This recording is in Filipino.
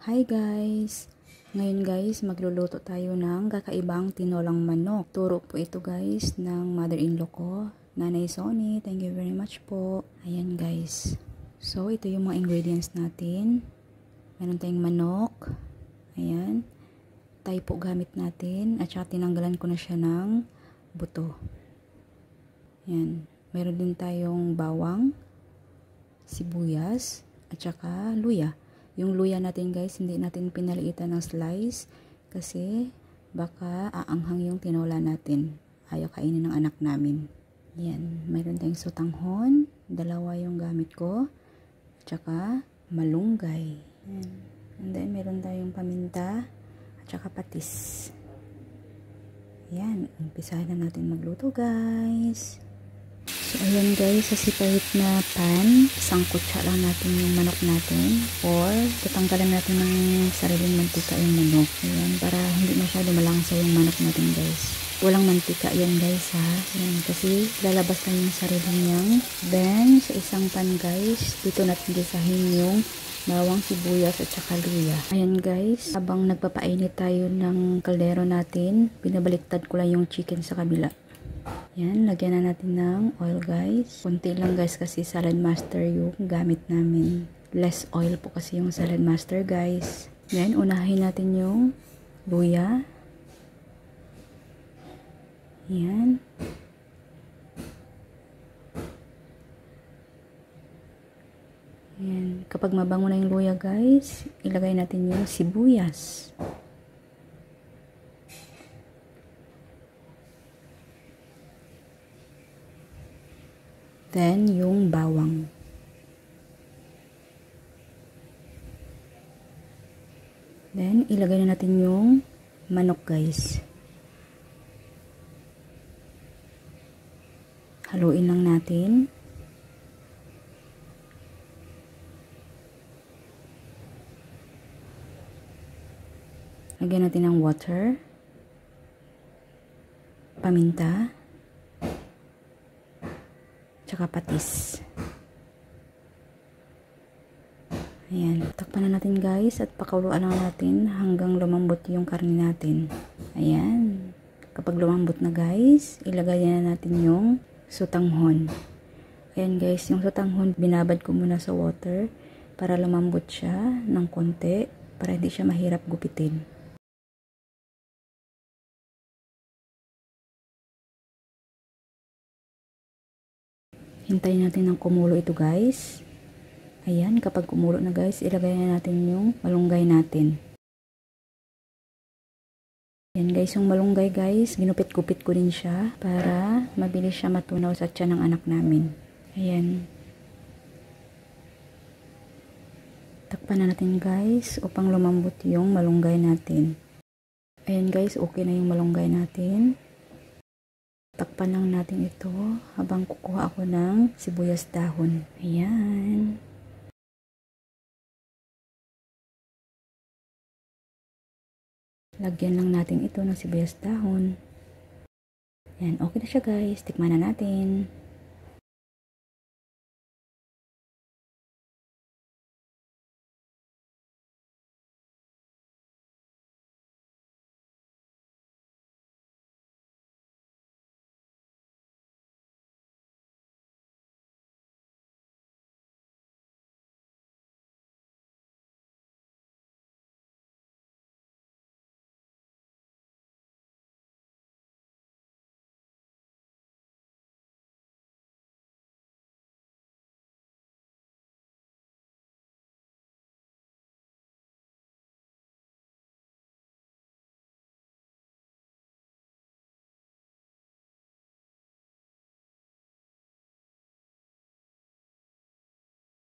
Hi guys! Ngayon guys, magluluto tayo ng kakaibang tinolang manok. Turo po ito guys ng mother-in-law ko, Nanay Sonny. Thank you very much po. Ayan guys. So, ito yung mga ingredients natin. Meron tayong manok. Ayan. Tayo po gamit natin. At saka tinanggalan ko na siya ng buto. Ayan. Meron din tayong bawang, sibuyas, at saka luya. Yung luya natin guys, hindi natin pinaliitan ng slice kasi baka aanghang yung tinola natin. Ayaw kainin ng anak namin. Yan, mayroon tayong sotanghon, dalawa yung gamit ko, at saka malunggay. Yan. And then meron tayong paminta at saka patis. Yan, umpisahan na natin magluto guys. So, ayan guys, sa sipahit na pan, isang kutsa lang natin yung manok natin or tatanggalan natin ng sariling mantika yung manok. Ayan, para hindi masyado malangsa yung manok natin guys. Walang mantika yan guys ha. Ayan, kasi lalabas lang yung sarili niyang. Then, sa isang pan guys, dito natin gisahin yung bawang, sibuyas at saka luya. Ayan guys, habang nagpapainit tayo ng kaldero natin, binabaliktad ko lang yung chicken sa kabila. Yan, lagyan na natin ng oil guys. Kunti lang guys kasi salad master yung gamit namin. Less oil po kasi yung salad master guys. Yan, unahin natin yung luya. Yan. Yan, kapag mabango na yung luya guys, ilagay natin yung sibuyas. Then, yung bawang. Then, ilagay na natin yung manok guys. Haluin lang natin. Lagyan natin ng water. Paminta. Tsaka patis. Ayan, takpan na natin guys at pakuluan lang natin hanggang lumambot yung karne natin. Ayan, kapag lumambot na guys, ilagay na natin yung sotanghon. Ayan guys, yung sotanghon binabad ko muna sa water para lumambot siya ng konti para hindi siya mahirap gupitin. Hintayin natin ng kumulo ito guys. Ayan, kapag kumulo na guys, ilagay na natin yung malunggay natin. Ayan guys, yung malunggay guys, ginupit-gupit ko din siya para mabilis siya matunaw sa tiyan ng anak namin. Ayan. Takpan na natin guys upang lumambot yung malunggay natin. Ayan guys, okay na yung malunggay natin. Takpan lang natin ito habang kukuha ako ng sibuyas dahon. Ayan. Lagyan lang natin ito ng sibuyas dahon. Ayan, okay na siya guys. Tikman na natin.